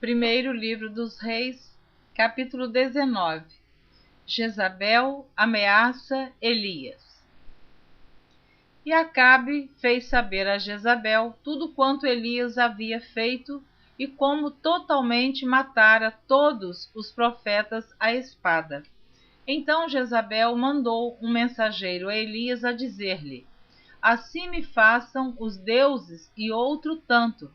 Primeiro livro dos Reis, capítulo 19. Jezabel ameaça Elias. E Acabe fez saber a Jezabel tudo quanto Elias havia feito e como totalmente matara todos os profetas à espada. Então Jezabel mandou um mensageiro a Elias a dizer-lhe: assim me façam os deuses e outro tanto,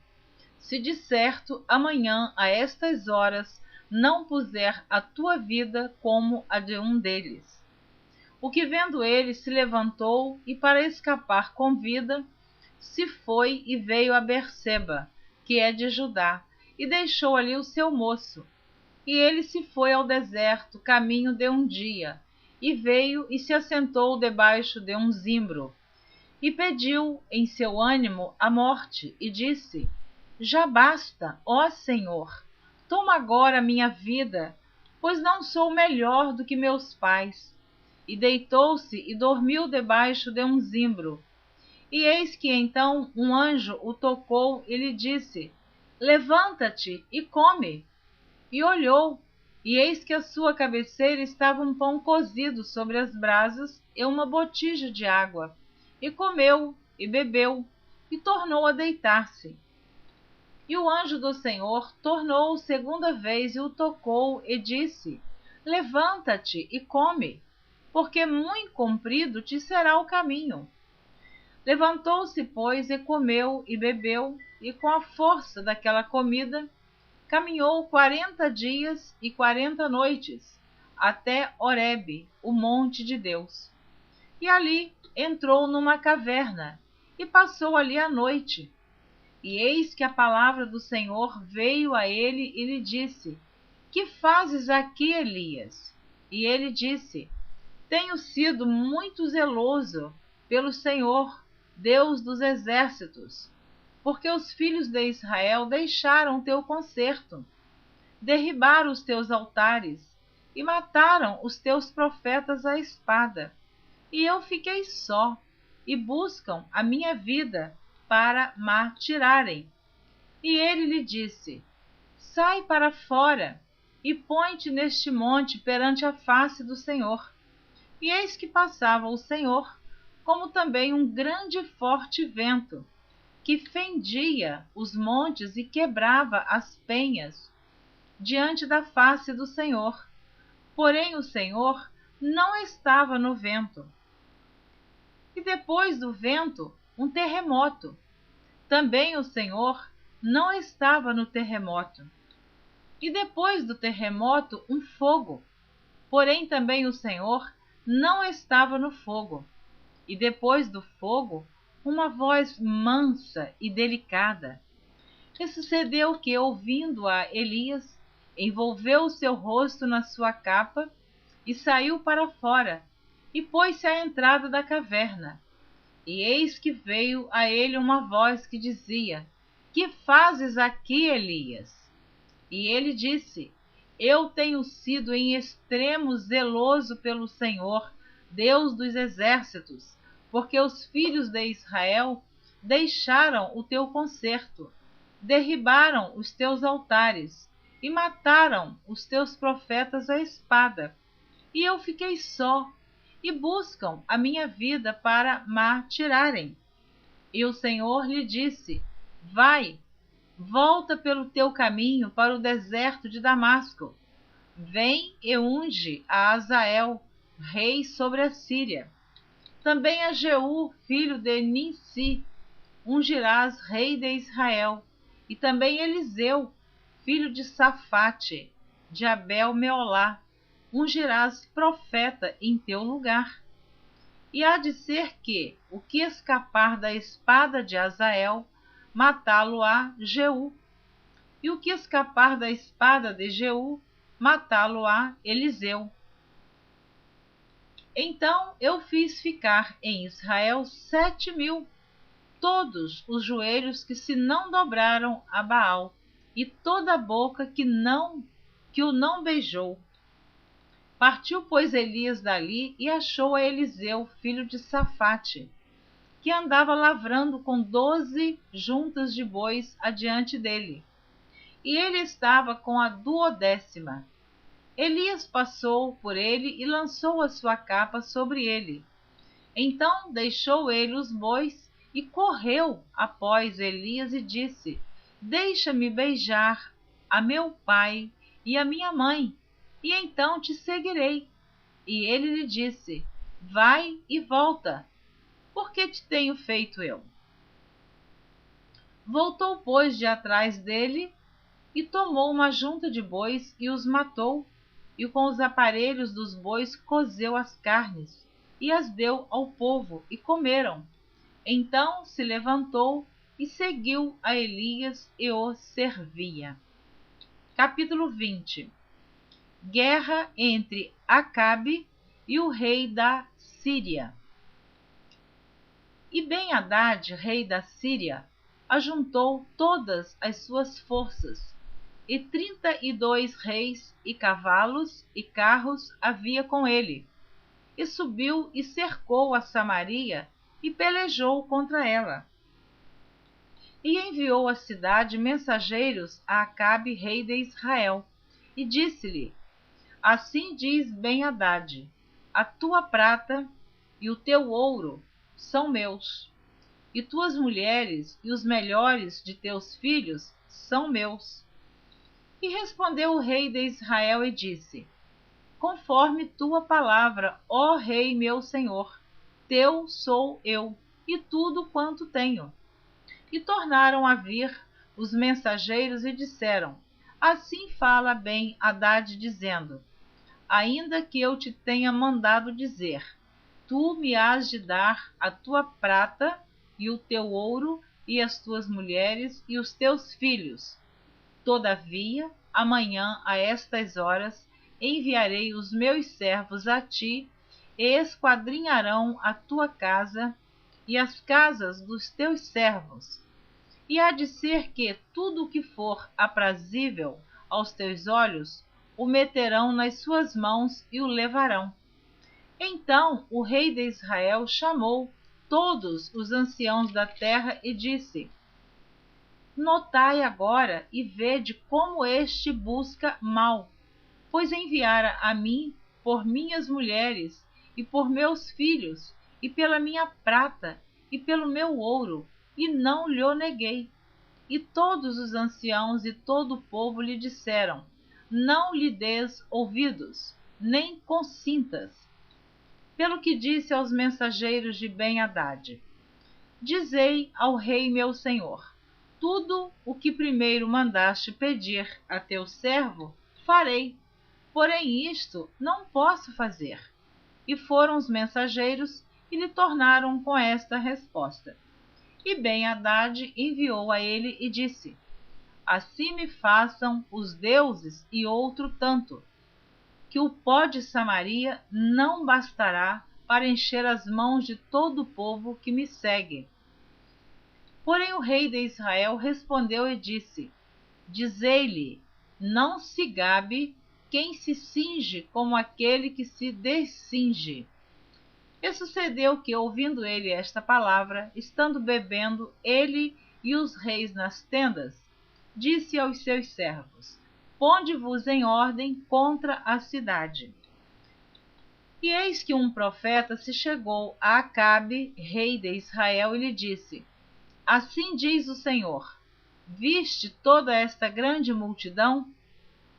se de certo amanhã a estas horas não puser a tua vida como a de um deles. O que vendo ele se levantou e, para escapar com vida, se foi e veio a Berseba, que é de Judá, e deixou ali o seu moço. E ele se foi ao deserto, caminho de um dia, e veio e se assentou debaixo de um zimbro, e pediu em seu ânimo a morte, e disse: já basta, ó Senhor, toma agora a minha vida, pois não sou melhor do que meus pais. E deitou-se e dormiu debaixo de um zimbro. E eis que então um anjo o tocou e lhe disse: levanta-te e come. E olhou, e eis que à sua cabeceira estava um pão cozido sobre as brasas e uma botija de água. E comeu, e bebeu, e tornou a deitar-se. E o anjo do Senhor tornou segunda vez e o tocou e disse: levanta-te e come, porque muito comprido te será o caminho. Levantou-se, pois, e comeu e bebeu, e com a força daquela comida caminhou 40 dias e 40 noites, até Horebe, o monte de Deus. E ali entrou numa caverna, e passou ali a noite. E eis que a palavra do Senhor veio a ele e lhe disse: que fazes aqui, Elias? E ele disse: tenho sido muito zeloso pelo Senhor, Deus dos exércitos, porque os filhos de Israel deixaram teu concerto, derribaram os teus altares e mataram os teus profetas à espada. E eu fiquei só, e buscam a minha vida para me tirarem. E ele lhe disse: sai para fora e põe-te neste monte perante a face do Senhor. E eis que passava o Senhor, como também um grande e forte vento, que fendia os montes e quebrava as penhas diante da face do Senhor. Porém o Senhor não estava no vento. E depois do vento, um terremoto. Também o Senhor não estava no terremoto. E depois do terremoto, um fogo. Porém também o Senhor não estava no fogo. E depois do fogo, uma voz mansa e delicada. E sucedeu que, ouvindo-a Elias, envolveu o seu rosto na sua capa e saiu para fora, e pôs-se à entrada da caverna. E eis que veio a ele uma voz que dizia: que fazes aqui, Elias? E ele disse: eu tenho sido em extremo zeloso pelo Senhor, Deus dos exércitos, porque os filhos de Israel deixaram o teu concerto, derribaram os teus altares e mataram os teus profetas à espada. E eu fiquei só, e buscam a minha vida para me tirarem. E o Senhor lhe disse: vai, volta pelo teu caminho para o deserto de Damasco. Vem e unge a Azael, rei sobre a Síria. Também a Jeú, filho de Nissi, ungirás rei de Israel. E também Eliseu, filho de Safate, de Abel-Meolá, ungirás profeta em teu lugar. E há de ser que, o que escapar da espada de Azael, matá-lo-á Jeú. E o que escapar da espada de Jeú, matá-lo-á Eliseu. Então eu fiz ficar em Israel 7.000, todos os joelhos que se não dobraram a Baal, e toda a boca que o não beijou. Partiu, pois, Elias dali e achou a Eliseu, filho de Safate, que andava lavrando com 12 juntas de bois adiante dele. e ele estava com a 12ª. Elias passou por ele e lançou a sua capa sobre ele. Então deixou ele os bois e correu após Elias e disse: Deixa-me beijar a meu pai e a minha mãe, e então te seguirei. E ele lhe disse: Vai e volta, porque te tenho feito eu. Voltou, pois, de atrás dele, e tomou uma junta de bois e os matou, e com os aparelhos dos bois cozeu as carnes, e as deu ao povo, e comeram. Então se levantou e seguiu a Elias e o servia. Capítulo 20. Guerra entre Acabe e o rei da Síria. E Ben-Hadad, rei da Síria, ajuntou todas as suas forças, e 32 reis e cavalos e carros havia com ele, e subiu e cercou a Samaria e pelejou contra ela. E enviou à cidade mensageiros a Acabe, rei de Israel, e disse-lhe: Assim diz Ben-Hadad: a tua prata e o teu ouro são meus, e tuas mulheres e os melhores de teus filhos são meus. E respondeu o rei de Israel e disse: Conforme tua palavra, ó rei meu senhor, teu sou eu, e tudo quanto tenho. E tornaram a vir os mensageiros e disseram: Assim fala Ben-Hadad, dizendo: Ainda que eu te tenha mandado dizer, tu me hás de dar a tua prata e o teu ouro e as tuas mulheres e os teus filhos. Todavia, amanhã a estas horas enviarei os meus servos a ti, e esquadrinharão a tua casa e as casas dos teus servos. E há de ser que tudo o que for aprazível aos teus olhos, o meterão nas suas mãos e o levarão. Então o rei de Israel chamou todos os anciãos da terra e disse: Notai agora e vede como este busca mal, pois enviara a mim por minhas mulheres e por meus filhos, e pela minha prata e pelo meu ouro, e não lhe neguei. E todos os anciãos e todo o povo lhe disseram: Não lhe des ouvidos, nem consintas. Pelo que disse aos mensageiros de Ben-Hadad: Dizei ao rei meu senhor: Tudo o que primeiro mandaste pedir a teu servo, farei. Porém isto não posso fazer. E foram os mensageiros e lhe tornaram com esta resposta. E Ben-Hadad enviou a ele e disse: Assim me façam os deuses e outro tanto, que o pó de Samaria não bastará para encher as mãos de todo o povo que me segue. Porém o rei de Israel respondeu e disse: Dizei-lhe, não se gabe quem se cinge como aquele que se descinge. E sucedeu que, ouvindo ele esta palavra, estando bebendo ele e os reis nas tendas, disse aos seus servos: Ponde-vos em ordem contra a cidade. E eis que um profeta se chegou a Acabe, rei de Israel, e lhe disse: Assim diz o Senhor: Viste toda esta grande multidão?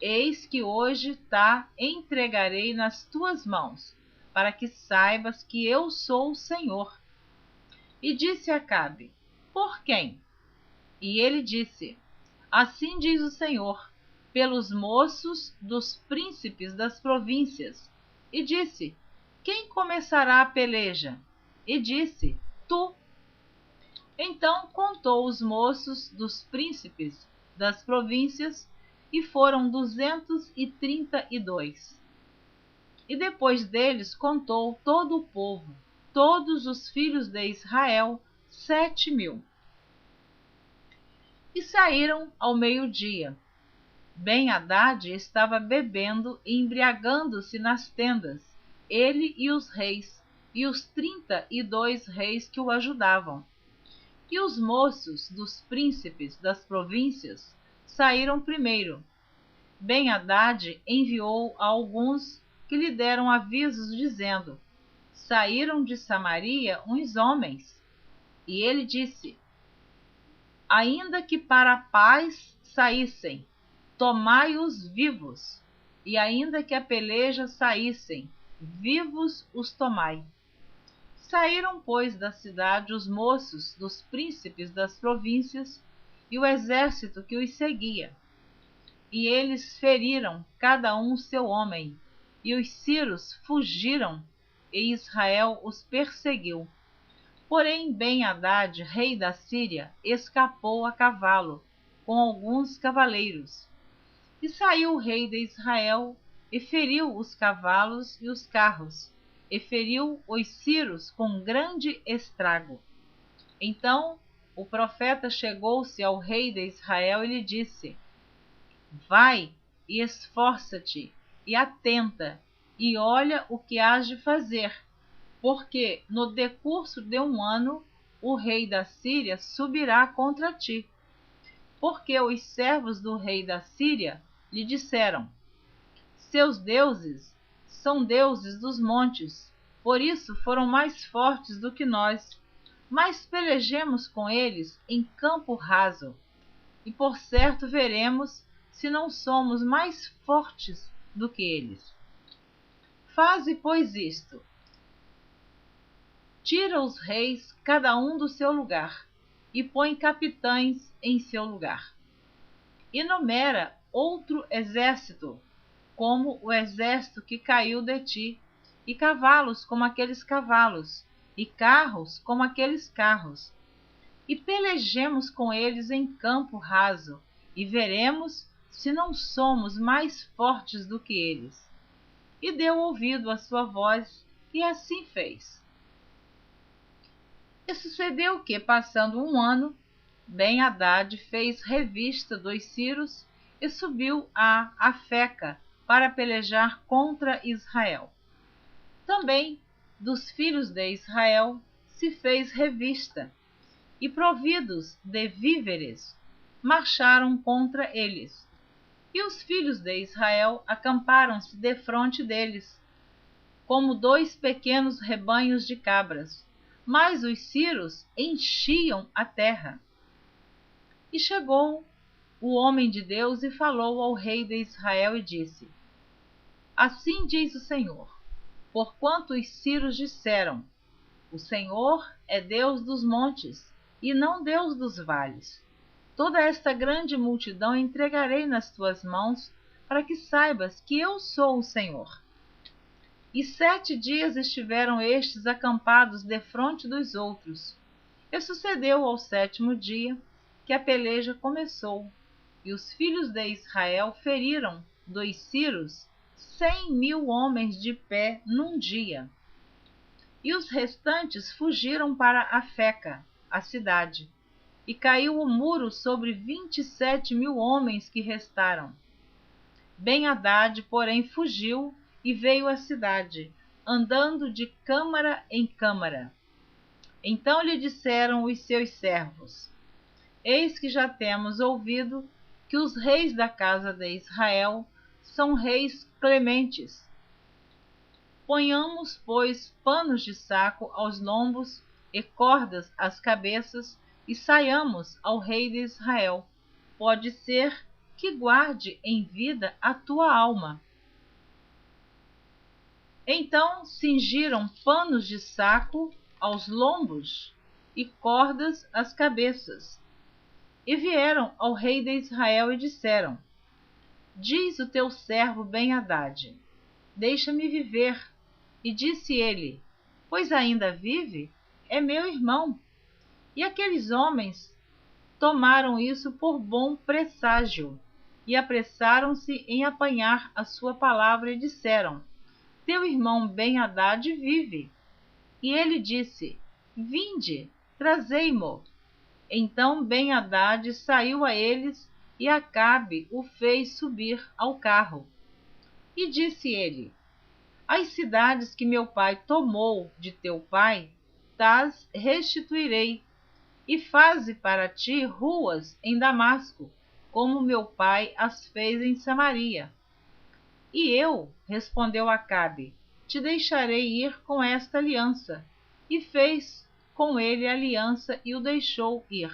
Eis que hoje entregarei nas tuas mãos, para que saibas que eu sou o Senhor. E disse Acabe: Por quem? E ele disse: Assim diz o Senhor, pelos moços dos príncipes das províncias. E disse: Quem começará a peleja? E disse: Tu. Então contou os moços dos príncipes das províncias, e foram 232. E depois deles contou todo o povo, todos os filhos de Israel, 7.000. E saíram ao meio-dia. Ben-Hadad estava bebendo e embriagando-se nas tendas, ele e os reis, e os 32 reis que o ajudavam. E os moços dos príncipes das províncias saíram primeiro. Ben-Hadad enviou a alguns que lhe deram avisos, dizendo: saíram de Samaria uns homens. E ele disse: ainda que para a paz saíssem, tomai-os vivos, e ainda que a peleja saíssem, vivos os tomai. Saíram, pois, da cidade os moços dos príncipes das províncias e o exército que os seguia. E eles feriram cada um seu homem, e os sírios fugiram, e Israel os perseguiu. Porém, Ben-Hadad, rei da Síria, escapou a cavalo, com alguns cavaleiros. E saiu o rei de Israel, e feriu os cavalos e os carros, e feriu os sírios com grande estrago. Então o profeta chegou-se ao rei de Israel e lhe disse: vai e esforça-te, e atenta, e olha o que hás de fazer, porque no decurso de 1 ano o rei da Síria subirá contra ti. Porque os servos do rei da Síria lhe disseram: seus deuses são deuses dos montes, por isso foram mais fortes do que nós. Mas pelejemos com eles em campo raso, e por certo veremos se não somos mais fortes do que eles. Faze, pois, isto: tira os reis cada um do seu lugar, e põe capitães em seu lugar. E numera outro exército, como o exército que caiu de ti, e cavalos como aqueles cavalos, e carros como aqueles carros. E pelejemos com eles em campo raso, e veremos se não somos mais fortes do que eles. E deu ouvido à sua voz, e assim fez. E sucedeu que, passando 1 ano, Ben-Hadad fez revista dos sírios e subiu a Afeca para pelejar contra Israel. Também dos filhos de Israel se fez revista, e providos de víveres, marcharam contra eles. E os filhos de Israel acamparam-se defronte deles, como 2 pequenos rebanhos de cabras, mas os sírios enchiam a terra. E chegou o homem de Deus e falou ao rei de Israel e disse: assim diz o Senhor, porquanto os sírios disseram: o Senhor é Deus dos montes, e não Deus dos vales. Toda esta grande multidão entregarei nas tuas mãos, para que saibas que eu sou o Senhor. E 7 dias estiveram estes acampados defronte dos outros. E sucedeu ao 7º dia que a peleja começou, e os filhos de Israel feriram dos sírios 100.000 homens de pé num dia. E os restantes fugiram para Afeca, a cidade, e caiu o muro sobre 27.000 homens que restaram. Ben-Hadad, porém, fugiu e veio à cidade, andando de câmara em câmara. Então lhe disseram os seus servos: eis que já temos ouvido que os reis da casa de Israel são reis clementes. Ponhamos, pois, panos de saco aos lombos e cordas às cabeças, e saiamos ao rei de Israel. Pode ser que guarde em vida a tua alma. Então cingiram panos de saco aos lombos e cordas às cabeças, e vieram ao rei de Israel e disseram: diz o teu servo Ben-Hadad: deixa-me viver. E disse ele: pois ainda vive? É meu irmão. E aqueles homens tomaram isso por bom presságio, e apressaram-se em apanhar a sua palavra e disseram: teu irmão Ben-Hadad vive. E ele disse: vinde, trazei-mo. Então Ben-Hadad saiu a eles, e Acabe o fez subir ao carro. E disse ele: as cidades que meu pai tomou de teu pai, tas restituirei, e faze para ti ruas em Damasco, como meu pai as fez em Samaria. E eu, respondeu Acabe, te deixarei ir com esta aliança. E fez com ele aliança e o deixou ir.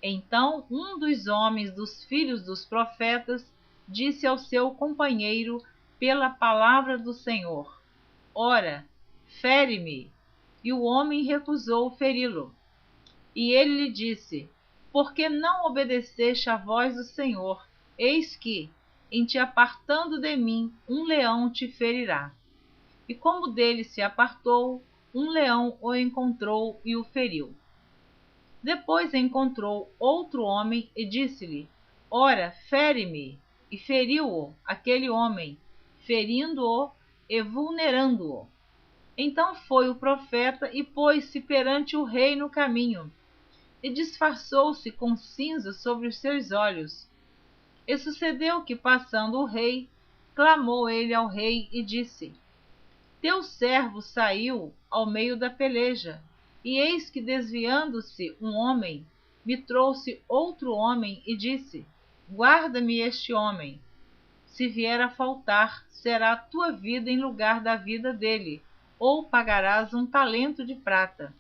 Então um dos homens dos filhos dos profetas disse ao seu companheiro pela palavra do Senhor: Ora, fere-me. E o homem recusou feri-lo. E ele lhe disse: Por que não obedeceste à voz do Senhor? Eis que, em te apartando de mim, um leão te ferirá. E como dele se apartou, um leão o encontrou e o feriu. Depois encontrou outro homem e disse-lhe: Ora, fere-me. E feriu-o aquele homem, ferindo-o e vulnerando-o. Então foi o profeta e pôs-se perante o rei no caminho, e disfarçou-se com cinza sobre os seus olhos. E sucedeu que, passando o rei, clamou ele ao rei e disse: Teu servo saiu ao meio da peleja, e eis que, desviando-se um homem, me trouxe outro homem e disse: Guarda-me este homem. Se vier a faltar, será a tua vida em lugar da vida dele, ou pagarás 1 talento de prata.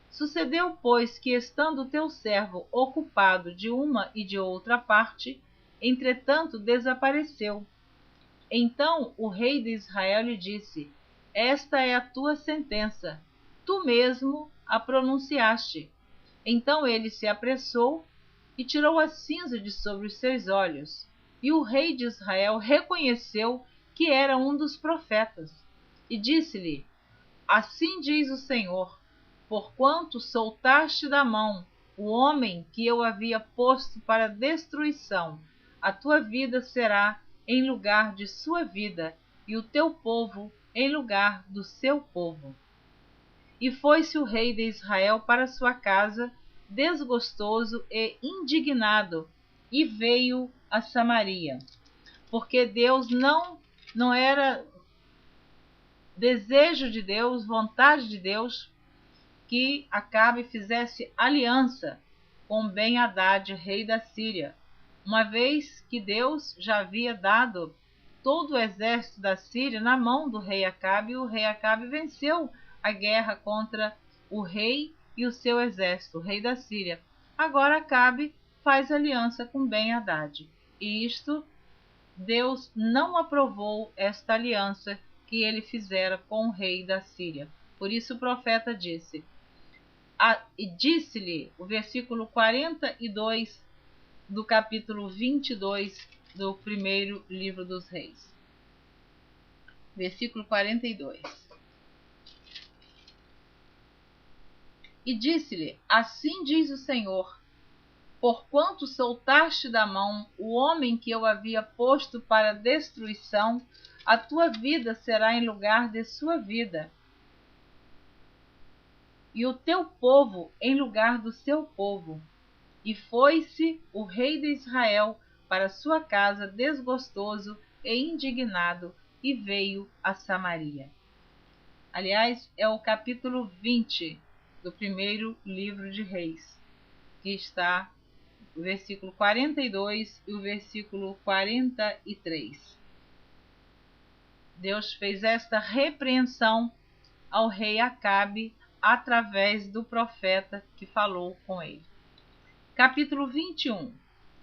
Sucedeu, pois, que, estando teu servo ocupado de uma e de outra parte, entretanto desapareceu. Então o rei de Israel lhe disse: Esta é a tua sentença, tu mesmo a pronunciaste. Então ele se apressou e tirou a cinza de sobre os seus olhos. E o rei de Israel reconheceu que era um dos profetas. E disse-lhe: Assim diz o Senhor: Porquanto soltaste da mão o homem que eu havia posto para destruição, a tua vida será em lugar de sua vida, e o teu povo em lugar do seu povo. E foi-se o rei de Israel para sua casa, desgostoso e indignado, e veio a Samaria, porque Deus não era desejo de Deus, vontade de Deus, que Acabe fizesse aliança com Ben-Hadad, rei da Síria, uma vez que Deus já havia dado todo o exército da Síria na mão do rei Acabe, e o rei Acabe venceu a guerra contra o rei e o seu exército, o rei da Síria. Agora Acabe faz aliança com Ben-Hadad, e Deus não aprovou esta aliança que ele fizera com o rei da Síria. Por isso o profeta disse: E disse-lhe, o versículo 42 do capítulo 22 do primeiro livro dos Reis. Versículo 42. E disse-lhe: Assim diz o Senhor: Porquanto soltaste da mão o homem que eu havia posto para destruição, a tua vida será em lugar de sua vida, e o teu povo em lugar do seu povo. E foi-se o rei de Israel para sua casa desgostoso e indignado, e veio a Samaria. Aliás, é o capítulo 20 do primeiro livro de Reis, que está o versículo 42 e o versículo 43. Deus fez esta repreensão ao rei Acabe através do profeta que falou com ele. Capítulo 21.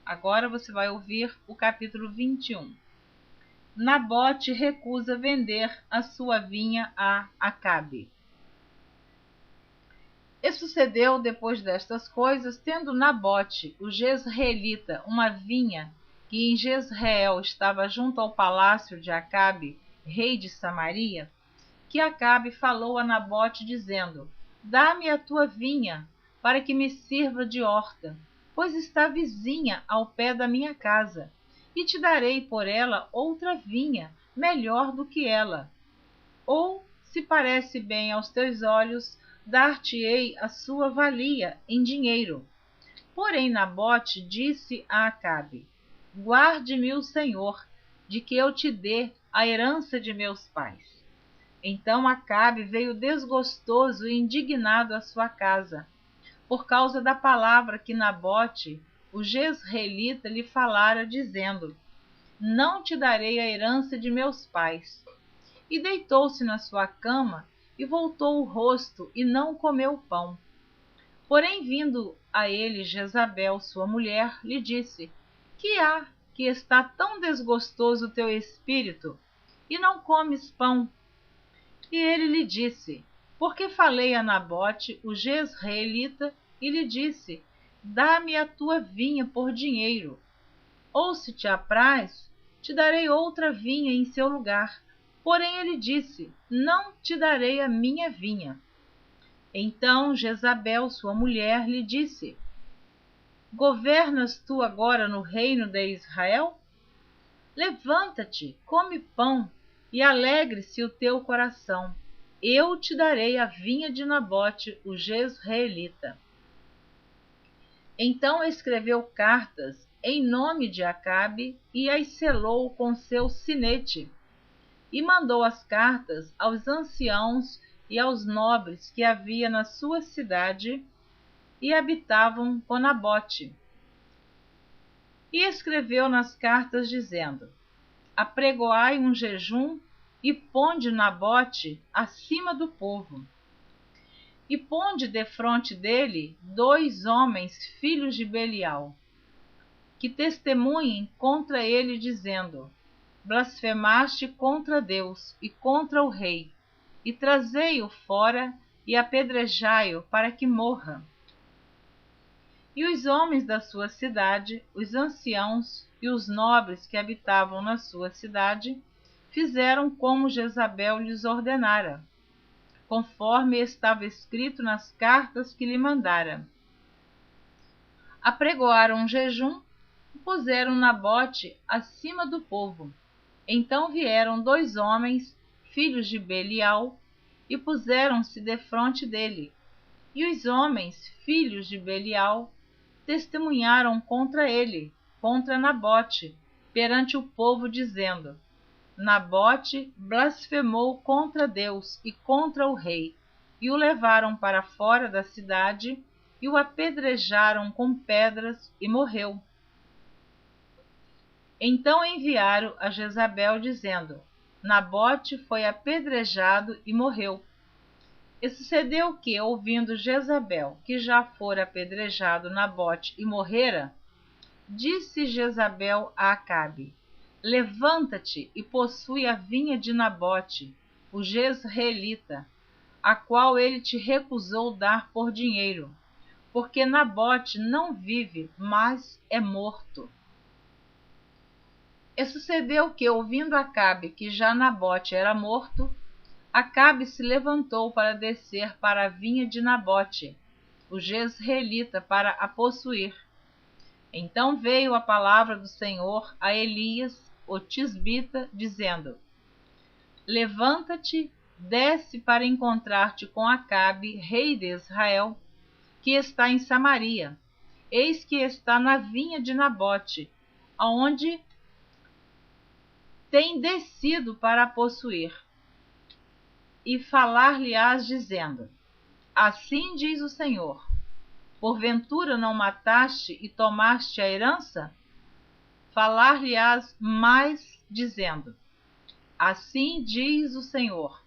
Agora você vai ouvir o capítulo 21. Nabote recusa vender a sua vinha a Acabe. E sucedeu depois destas coisas, tendo Nabote, o jezreelita, uma vinha que em Jezreel estava junto ao palácio de Acabe, rei de Samaria, que Acabe falou a Nabote, dizendo: Dá-me a tua vinha, para que me sirva de horta, pois está vizinha ao pé da minha casa, e te darei por ela outra vinha, melhor do que ela. Ou, se parece bem aos teus olhos, dar-te-ei a sua valia em dinheiro. Porém Nabote disse a Acabe: Guarde-me o Senhor, de que eu te dê a herança de meus pais. Então Acabe veio desgostoso e indignado à sua casa, por causa da palavra que Nabote, o jezreelita lhe falara, dizendo: não te darei a herança de meus pais. E deitou-se na sua cama e voltou o rosto e não comeu pão. Porém, vindo a ele Jezabel, sua mulher, lhe disse: que há que está tão desgostoso o teu espírito e não comes pão? E ele lhe disse: porque falei a Nabote, o jezreelita, e lhe disse: dá-me a tua vinha por dinheiro, ou se te apraz, te darei outra vinha em seu lugar. Porém ele disse: não te darei a minha vinha. Então Jezabel, sua mulher, lhe disse: governas tu agora no reino de Israel? Levanta-te, come pão, e alegre-se o teu coração. Eu te darei a vinha de Nabote, o jezreelita. Então escreveu cartas em nome de Acabe e as selou com seu sinete, e mandou as cartas aos anciãos e aos nobres que havia na sua cidade e habitavam com Nabote. E escreveu nas cartas, dizendo: apregoai um jejum e ponde Nabote acima do povo. E ponde defronte dele 2 homens, filhos de Belial, que testemunhem contra ele, dizendo: blasfemaste contra Deus e contra o rei, e trazei-o fora e apedrejai-o para que morra. E os homens da sua cidade, os anciãos e os nobres que habitavam na sua cidade, fizeram como Jezabel lhes ordenara, conforme estava escrito nas cartas que lhe mandara. Apregoaram um jejum e puseram Nabote acima do povo. Então vieram 2 homens, filhos de Belial, e puseram-se defronte dele. E os homens, filhos de Belial, testemunharam contra ele, contra Nabote, perante o povo, dizendo: Nabote blasfemou contra Deus e contra o rei, e o levaram para fora da cidade e o apedrejaram com pedras, e morreu. Então enviaram a Jezabel, dizendo: Nabote foi apedrejado e morreu. E sucedeu que, ouvindo Jezabel que já fora apedrejado Nabote e morrera, disse Jezabel a Acabe: levanta-te e possui a vinha de Nabote, o jezreelita, a qual ele te recusou dar por dinheiro, porque Nabote não vive, mas é morto. E sucedeu que, ouvindo Acabe que já Nabote era morto, Acabe se levantou para descer para a vinha de Nabote, o jezreelita, para a possuir. Então veio a palavra do Senhor a Elias, o tisbita, dizendo: levanta-te, desce para encontrar-te com Acabe, rei de Israel, que está em Samaria. Eis que está na vinha de Nabote, aonde tem descido para a possuir. E falar-lhe-ás, dizendo: assim diz o Senhor: porventura não mataste e tomaste a herança? Falar-lhe-ás mais, dizendo: assim diz o Senhor: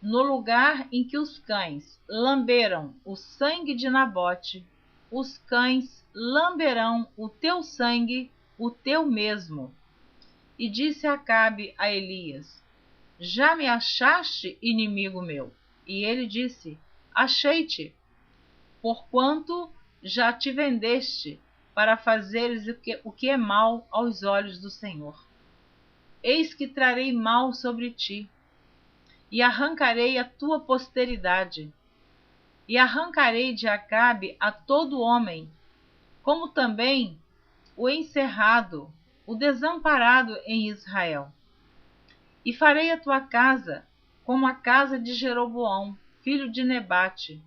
no lugar em que os cães lamberam o sangue de Nabote, os cães lamberão o teu sangue, o teu mesmo. E disse Acabe a Elias: já me achaste, inimigo meu? E ele disse: achei-te, porquanto já te vendeste para fazeres o que é mal aos olhos do Senhor. Eis que trarei mal sobre ti, e arrancarei a tua posteridade, e arrancarei de Acabe a todo homem, como também o encerrado, o desamparado em Israel. E farei a tua casa como a casa de Jeroboão, filho de Nebate,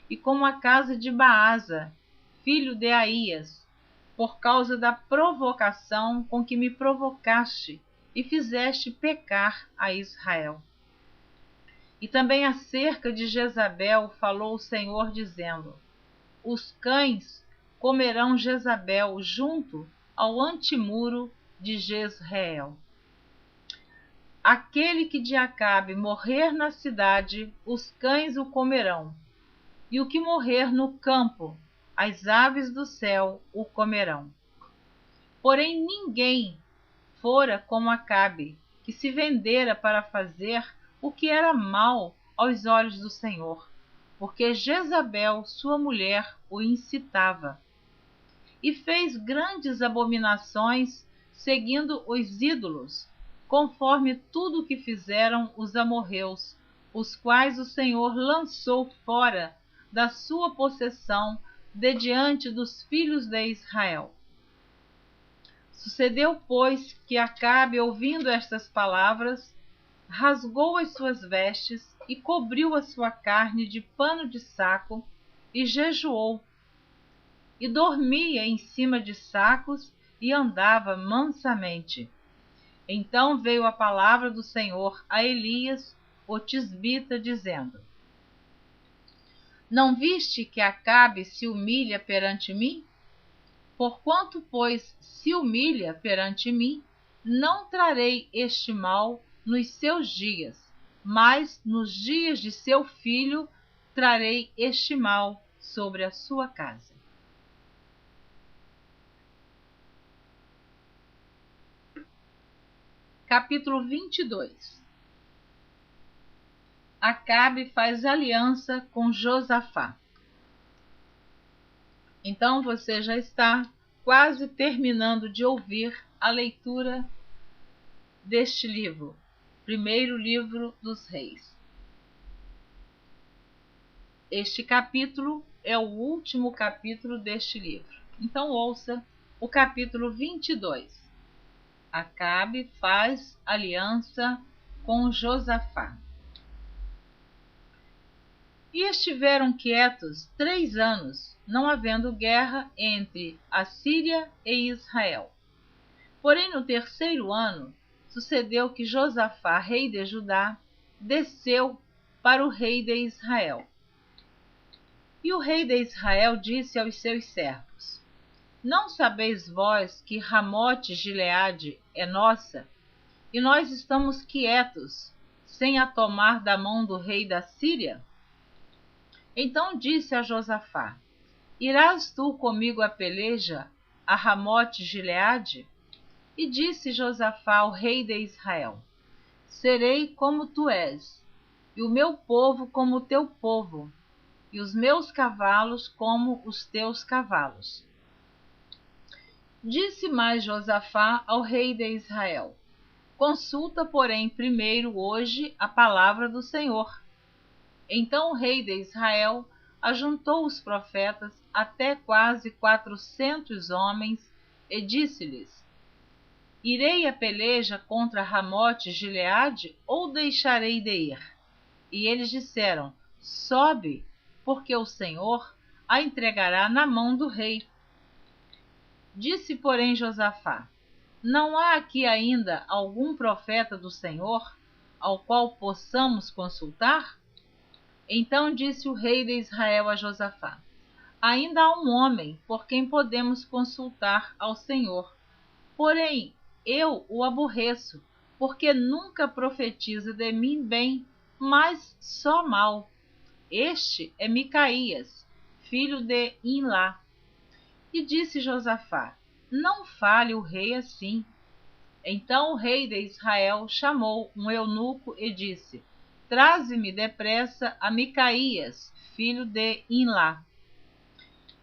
e como a casa de Baasa, filho de Aías, por causa da provocação com que me provocaste e fizeste pecar a Israel. E também acerca de Jezabel falou o Senhor, dizendo: os cães comerão Jezabel junto ao antemuro de Jezreel. Aquele que de Acabe morrer na cidade, os cães o comerão, e o que morrer no campo, as aves do céu o comerão. Porém ninguém fora como Acabe, que se vendera para fazer o que era mal aos olhos do Senhor, porque Jezabel, sua mulher, o incitava. E fez grandes abominações, seguindo os ídolos, conforme tudo o que fizeram os amorreus, os quais o Senhor lançou fora da sua possessão de diante dos filhos de Israel. Sucedeu, pois, que Acabe, ouvindo estas palavras, rasgou as suas vestes e cobriu a sua carne de pano de saco e jejuou. E dormia em cima de sacos e andava mansamente. Então veio a palavra do Senhor a Elias, o tisbita, dizendo: Não viste que Acabe se humilha perante mim? Porquanto, pois, se humilha perante mim, não trarei este mal nos seus dias, mas nos dias de seu filho trarei este mal sobre a sua casa. Capítulo 22. Acabe faz aliança com Josafá. Então você já está quase terminando de ouvir a leitura deste livro, primeiro livro dos Reis. Este capítulo é o último capítulo deste livro. Então ouça o capítulo 22. Acabe faz aliança com Josafá. E estiveram quietos 3 anos, não havendo guerra entre a Síria e Israel. Porém, no 3º ano, sucedeu que Josafá, rei de Judá, desceu para o rei de Israel. E o rei de Israel disse aos seus servos: Não sabeis vós que Ramote-Gileade é nossa, e nós estamos quietos, sem a tomar da mão do rei da Síria? Então disse a Josafá: Irás tu comigo a peleja a Ramote-Gileade? E disse Josafá ao rei de Israel: Serei como tu és, e o meu povo como o teu povo, e os meus cavalos como os teus cavalos. Disse mais Josafá ao rei de Israel: Consulta, porém, primeiro hoje a palavra do Senhor. Então o rei de Israel ajuntou os profetas, até quase 400 homens, e disse-lhes: Irei a peleja contra Ramote-Gileade, ou deixarei de ir? E eles disseram: Sobe, porque o Senhor a entregará na mão do rei. Disse, porém, Josafá: Não há aqui ainda algum profeta do Senhor, ao qual possamos consultar? Então disse o rei de Israel a Josafá: Ainda há um homem por quem podemos consultar ao Senhor. Porém, eu o aborreço, porque nunca profetiza de mim bem, mas só mal. Este é Micaías, filho de Imlá. E disse Josafá: Não fale o rei assim. Então o rei de Israel chamou um eunuco e disse: Traze-me depressa a Micaías, filho de Imlá.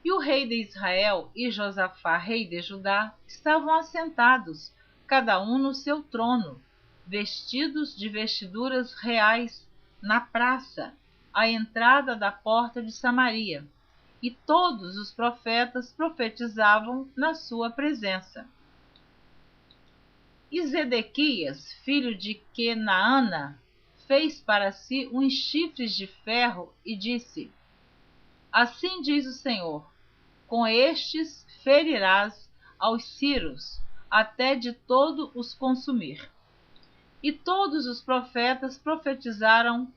E o rei de Israel e Josafá, rei de Judá, estavam assentados, cada um no seu trono, vestidos de vestiduras reais, na praça, à entrada da porta de Samaria. E todos os profetas profetizavam na sua presença. E Zedequias, filho de Quenaana, fez para si uns chifres de ferro e disse: Assim diz o Senhor: com estes ferirás aos sírios, até de todo os consumir. E todos os profetas profetizaram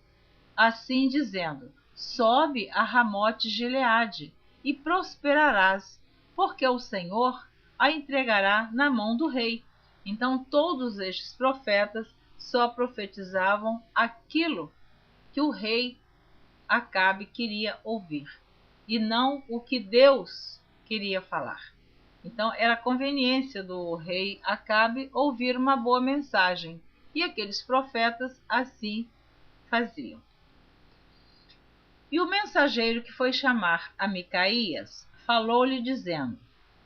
assim, dizendo: Sobe a Ramote-Gileade, e prosperarás, porque o Senhor a entregará na mão do rei. Então todos estes profetas só profetizavam aquilo que o rei Acabe queria ouvir, e não o que Deus queria falar. Então era conveniência do rei Acabe ouvir uma boa mensagem, e aqueles profetas assim faziam. E o mensageiro que foi chamar a Micaías falou-lhe dizendo: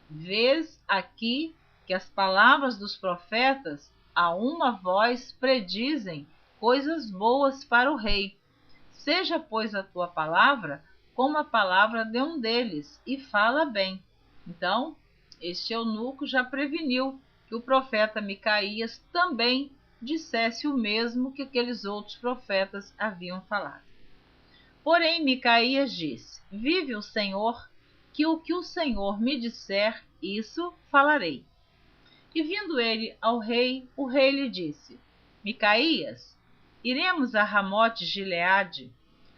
vês aqui que as palavras dos profetas a uma voz predizem coisas boas para o rei. Seja, pois, a tua palavra como a palavra de um deles, e fala bem. Então, este eunuco já preveniu que o profeta Micaías também dissesse o mesmo que aqueles outros profetas haviam falado. Porém, Micaías disse: vive o Senhor, que o Senhor me disser, isso falarei. E vindo ele ao rei, o rei lhe disse: Micaías, iremos a Ramote-Gileade,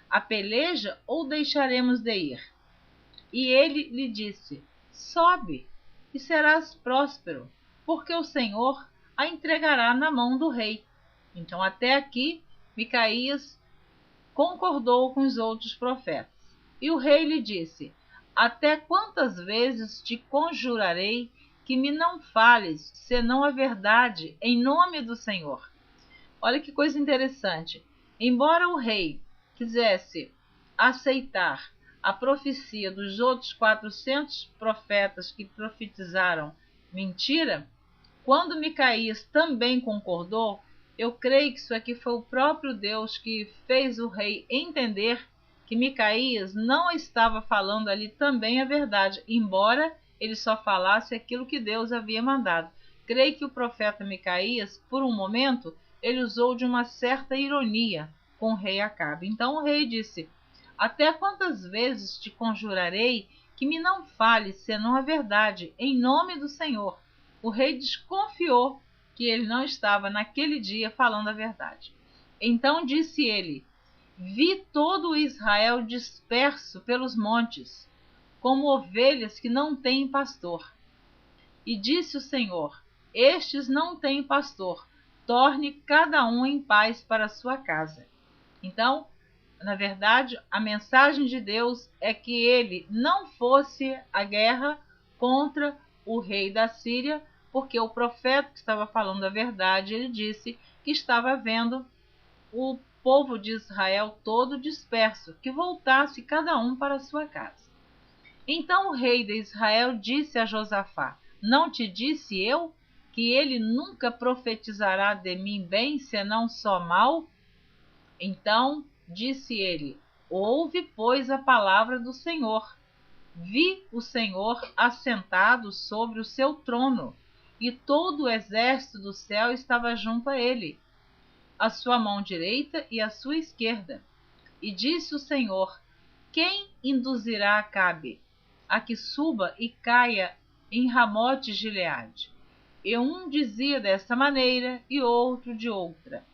a peleja, ou deixaremos de ir? E ele lhe disse: sobe, e serás próspero, porque o Senhor a entregará na mão do rei. Então até aqui Micaías concordou com os outros profetas. E o rei lhe disse: até quantas vezes te conjurarei que me não fales, senão a verdade, em nome do Senhor? Olha que coisa interessante. Embora o rei quisesse aceitar a profecia dos outros 400 profetas que profetizaram mentira, quando Micaías também concordou, eu creio que isso aqui foi o próprio Deus que fez o rei entender que Micaías não estava falando ali também a verdade, embora ele só falasse aquilo que Deus havia mandado. Creio que o profeta Micaías, por um momento, ele usou de uma certa ironia com o rei Acabe. Então o rei disse: até quantas vezes te conjurarei que me não fales senão a verdade, em nome do Senhor? O rei desconfiou que ele não estava naquele dia falando a verdade. Então disse ele: vi todo Israel disperso pelos montes, como ovelhas que não têm pastor. E disse o Senhor: estes não têm pastor, torne cada um em paz para a sua casa. Então, na verdade, a mensagem de Deus é que ele não fosse à guerra contra o rei da Síria, porque o profeta que estava falando a verdade, ele disse que estava vendo o povo de Israel todo disperso, que voltasse cada um para a sua casa. Então o rei de Israel disse a Josafá: não te disse eu que ele nunca profetizará de mim bem, senão só mal? Então disse ele: ouve, pois, a palavra do Senhor. Vi o Senhor assentado sobre o seu trono, e todo o exército do céu estava junto a ele, a sua mão direita e a sua esquerda. E disse o Senhor: quem induzirá Acabe a que suba e caia em Ramote-Gileade? E um dizia desta maneira e outro de outra.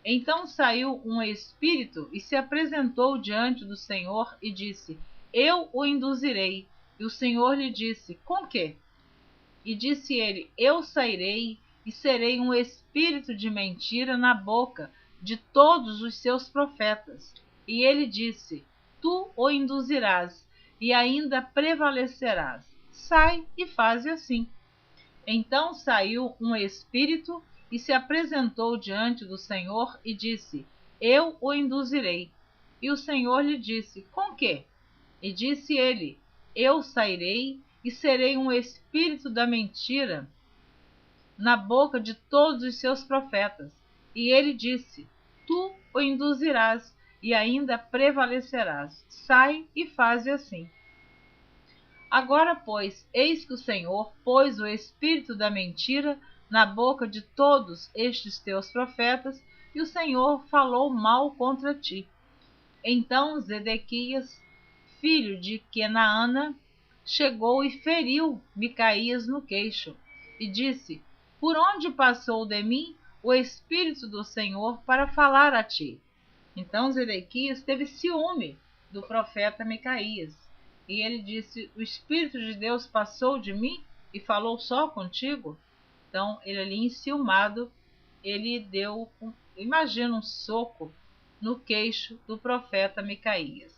Então saiu um espírito e se apresentou diante do Senhor e disse: eu o induzirei. E o Senhor lhe disse: com quê? E disse ele: eu sairei e serei um espírito de mentira na boca de todos os seus profetas. E ele disse: tu o induzirás e ainda prevalecerás. Sai e faze assim. Então saiu um espírito e se apresentou diante do Senhor e disse: eu o induzirei. E o Senhor lhe disse: com quê? E disse ele: eu sairei e serei um espírito da mentira na boca de todos os seus profetas. E ele disse: tu o induzirás e ainda prevalecerás. Sai e faze assim. Agora, pois, eis que o Senhor pôs o espírito da mentira na boca de todos estes teus profetas, e o Senhor falou mal contra ti. Então Zedequias, filho de Quenaana, chegou e feriu Micaías no queixo, e disse: por onde passou de mim o Espírito do Senhor para falar a ti? Então Zedequias teve ciúme do profeta Micaías, E ele disse: o Espírito de Deus passou de mim e falou só contigo? Então, ele ali enciumado, ele deu, imagina, um soco no queixo do profeta Micaías.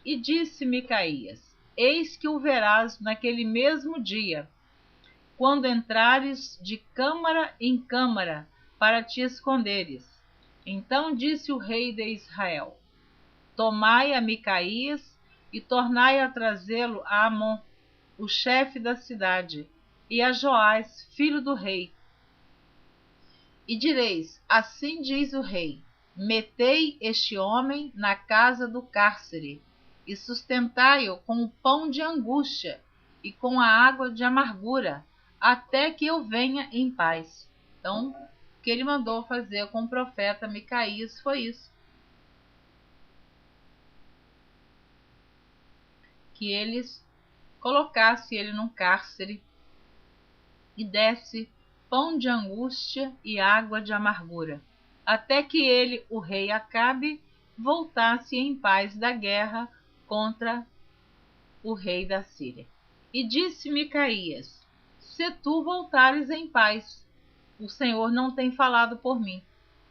E disse Micaías: eis que o verás naquele mesmo dia, quando entrares de câmara em câmara para te esconderes. Então disse o rei de Israel: tomai a Micaías e tornai a trazê-lo a Amon, o chefe da cidade, e a Joás, filho do rei. E direis: assim diz o rei: metei este homem na casa do cárcere, e sustentai-o com o pão de angústia e com a água de amargura, até que eu venha em paz. Então, o que ele mandou fazer com o profeta Micaías foi isso: que eles colocassem ele num cárcere e desse pão de angústia e água de amargura, até que ele, o rei Acabe, voltasse em paz da guerra contra o rei da Síria. E disse Micaías: se tu voltares em paz, o Senhor não tem falado por mim.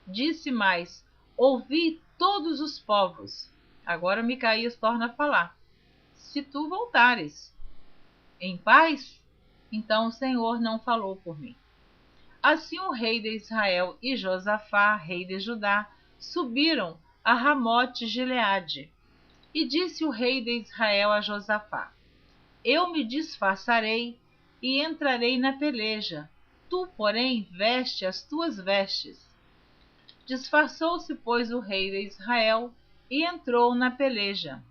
Disse mais: ouvi todos os povos. Agora Micaías torna a falar: se tu voltares em paz, então o Senhor não falou por mim. Assim o rei de Israel e Josafá, rei de Judá, subiram a Ramote-Gileade. E disse o rei de Israel a Josafá: eu me disfarçarei e entrarei na peleja. Tu, porém, veste as tuas vestes. Disfarçou-se, pois, o rei de Israel e entrou na peleja.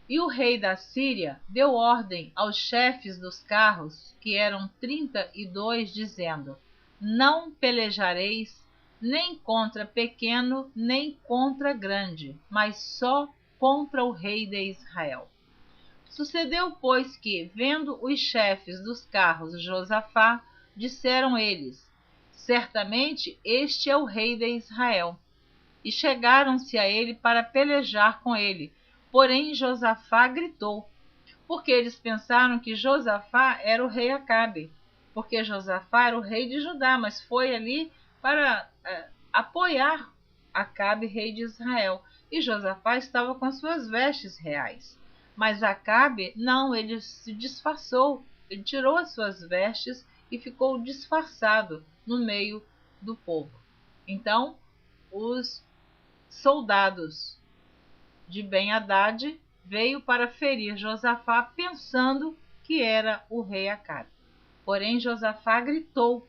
E o rei da Síria deu ordem aos chefes dos carros, que eram 32, dizendo: não pelejareis nem contra pequeno, nem contra grande, mas só contra o rei de Israel. Sucedeu, pois, que, vendo os chefes dos carros Josafá, disseram eles: certamente este é o rei de Israel. E chegaram-se a ele para pelejar com ele. Porém, Josafá gritou, porque eles pensaram que Josafá era o rei Acabe, porque Josafá era o rei de Judá, mas foi ali para apoiar Acabe, rei de Israel. E Josafá estava com as suas vestes reais. Mas Acabe, não, ele se disfarçou, ele tirou as suas vestes e ficou disfarçado no meio do povo. Então, os soldados de Ben-Hadad veio para ferir Josafá, pensando que era o rei Acabe. Porém, Josafá gritou.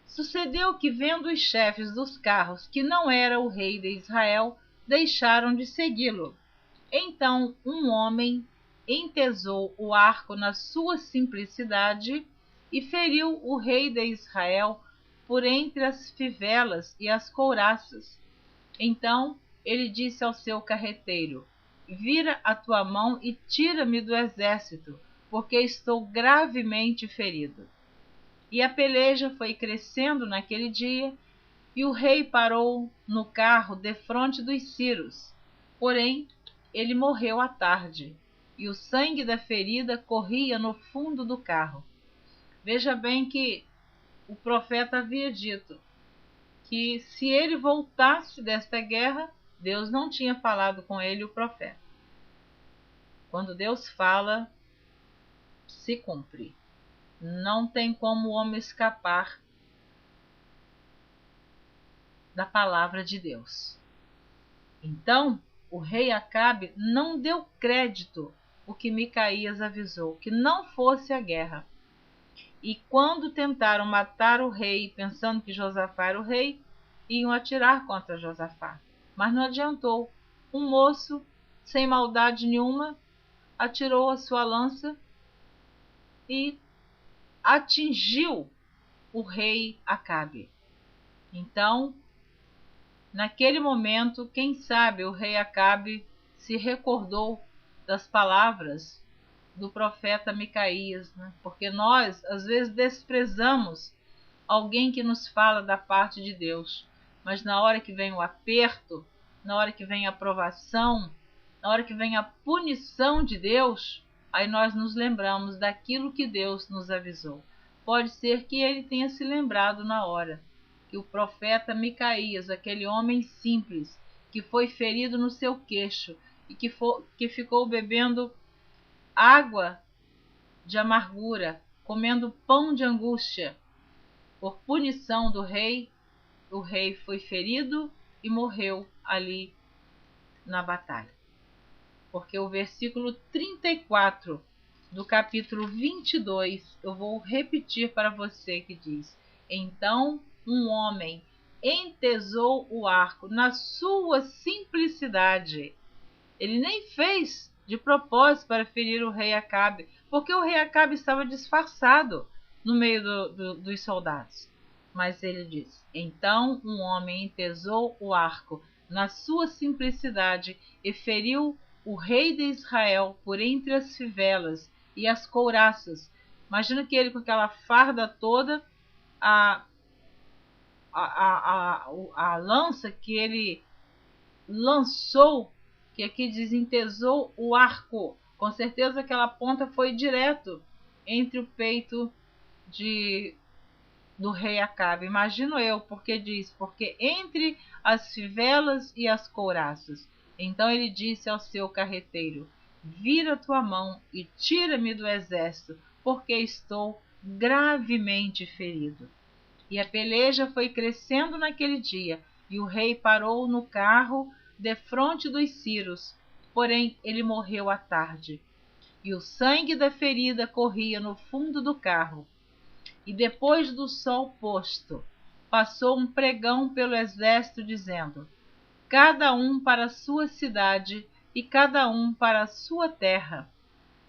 Sucedeu que, vendo os chefes dos carros que não era o rei de Israel, deixaram de segui-lo. Então um homem entesou o arco na sua simplicidade e feriu o rei de Israel por entre as fivelas e as couraças. Então ele disse ao seu carreteiro: vira a tua mão e tira-me do exército, porque estou gravemente ferido. E a peleja foi crescendo naquele dia, e o rei parou no carro defronte dos ciros. Porém, ele morreu à tarde, e o sangue da ferida corria no fundo do carro. Veja bem que o profeta havia dito que se ele voltasse desta guerra, Deus não tinha falado com ele, o profeta. Quando Deus fala, se cumpre. Não tem como o homem escapar da palavra de Deus. Então, o rei Acabe não deu crédito ao que Micaías avisou, que não fosse a guerra. E quando tentaram matar o rei, pensando que Josafá era o rei, iam atirar contra Josafá. Mas não adiantou. Um moço, sem maldade nenhuma, atirou a sua lança e atingiu o rei Acabe. Então, naquele momento, quem sabe o rei Acabe se recordou das palavras do profeta Micaías, né? Porque nós, às vezes, desprezamos alguém que nos fala da parte de Deus, mas na hora que vem o aperto, na hora que vem a provação, na hora que vem a punição de Deus, aí nós nos lembramos daquilo que Deus nos avisou. Pode ser que ele tenha se lembrado na hora, que o profeta Micaías, aquele homem simples, que foi ferido no seu queixo e que ficou bebendo água de amargura, comendo pão de angústia, por punição do rei, o rei foi ferido e morreu ali na batalha. Porque o versículo 34 do capítulo 22, eu vou repetir para você, que diz: então um homem entesou o arco na sua simplicidade. Ele nem fez de propósito para ferir o rei Acabe, porque o rei Acabe estava disfarçado no meio dos soldados. Mas ele diz: então um homem entesou o arco na sua simplicidade e feriu o rei de Israel por entre as fivelas e as couraças. Imagina que ele com aquela farda toda, a lança que ele lançou, que aqui diz entesou o arco, com certeza aquela ponta foi direto entre o peito do rei Acabe. Imagino eu, porque entre as fivelas e as couraças. Então ele disse ao seu carreteiro: vira tua mão e tira-me do exército, porque estou gravemente ferido. E a peleja foi crescendo naquele dia, e o rei parou no carro defronte dos sírios, porém ele morreu à tarde. E o sangue da ferida corria no fundo do carro. E depois do sol posto, passou um pregão pelo exército, dizendo: cada um para a sua cidade e cada um para a sua terra.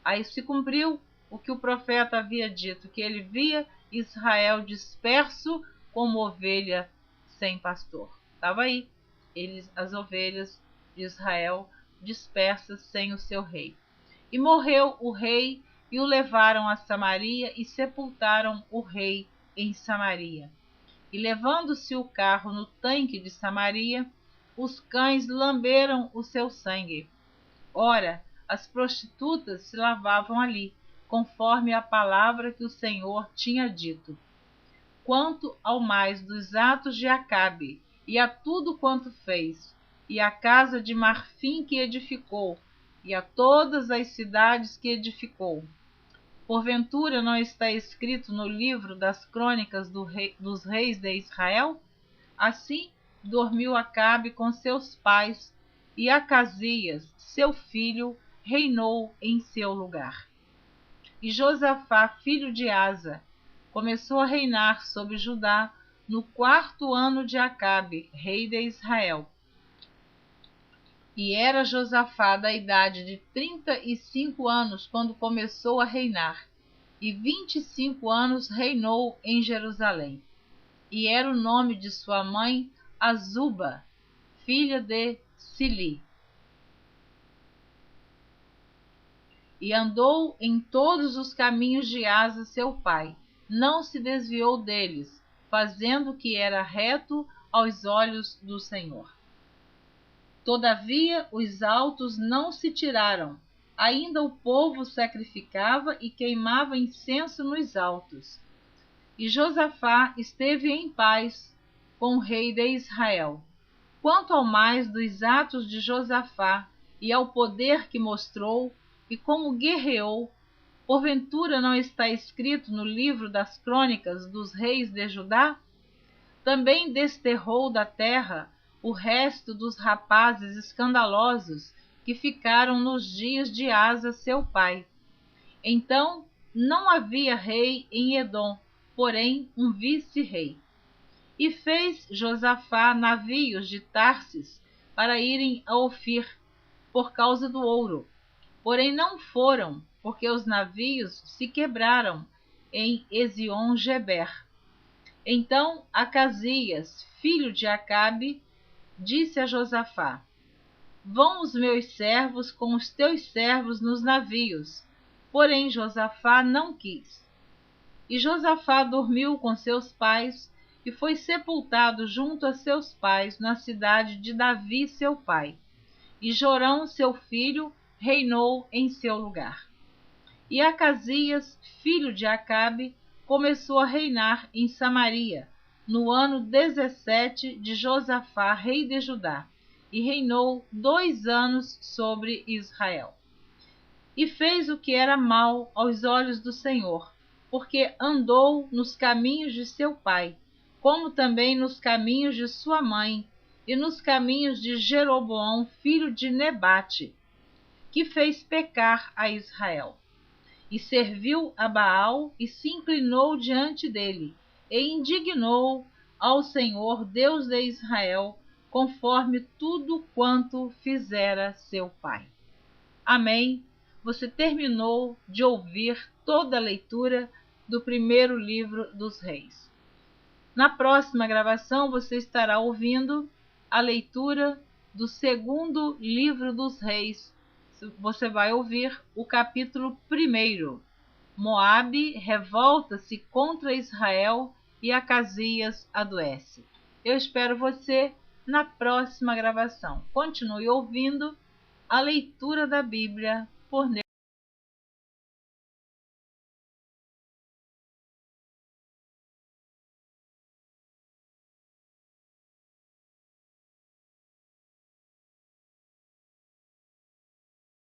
Aí se cumpriu o que o profeta havia dito, que ele via Israel disperso como ovelha sem pastor. Estava aí, as ovelhas de Israel dispersas sem o seu rei. E morreu o rei, e o levaram a Samaria e sepultaram o rei em Samaria. E levando-se o carro no tanque de Samaria, os cães lamberam o seu sangue. Ora, as prostitutas se lavavam ali, conforme a palavra que o Senhor tinha dito. Quanto ao mais dos atos de Acabe, e a tudo quanto fez, e a casa de marfim que edificou, e a todas as cidades que edificou, porventura não está escrito no livro das crônicas dos reis de Israel? Assim dormiu Acabe com seus pais, e Acasias, seu filho, reinou em seu lugar. E Josafá, filho de Asa, começou a reinar sobre Judá no 4º ano de Acabe, rei de Israel. E era Josafá da idade de 35 anos quando começou a reinar, e 25 anos reinou em Jerusalém. E era o nome de sua mãe Azuba, filha de Sili. E andou em todos os caminhos de Asa seu pai, não se desviou deles, fazendo o que era reto aos olhos do Senhor. Todavia os altos não se tiraram, ainda o povo sacrificava e queimava incenso nos altos. E Josafá esteve em paz com o rei de Israel. Quanto ao mais dos atos de Josafá e ao poder que mostrou e como guerreou, porventura não está escrito no livro das crônicas dos reis de Judá? Também desterrou da terra o resto dos rapazes escandalosos que ficaram nos dias de Asa seu pai. Então não havia rei em Edom, porém um vice-rei. E fez Josafá navios de Tarsis para irem a Ofir, por causa do ouro. Porém não foram, porque os navios se quebraram em Ezion-Geber. Então Acasias, filho de Acabe, disse a Josafá: vão os meus servos com os teus servos nos navios. Porém Josafá não quis. E Josafá dormiu com seus pais e foi sepultado junto a seus pais na cidade de Davi seu pai. e Jorão, seu filho, reinou em seu lugar. E Acasias, filho de Acabe, começou a reinar em Samaria, no ano 17 de Josafá, rei de Judá, e reinou 2 anos sobre Israel. E fez o que era mal aos olhos do Senhor, porque andou nos caminhos de seu pai, como também nos caminhos de sua mãe, e nos caminhos de Jeroboão, filho de Nebate, que fez pecar a Israel. E serviu a Baal e se inclinou diante dele, e indignou ao Senhor, Deus de Israel, conforme tudo quanto fizera seu pai. Amém. Você terminou de ouvir toda a leitura do primeiro livro dos Reis. Na próxima gravação, você estará ouvindo a leitura do segundo livro dos Reis. Você vai ouvir o capítulo 1. Moabe revolta-se contra Israel e Acasias adoece. Eu espero você na próxima gravação. Continue ouvindo a leitura da Bíblia por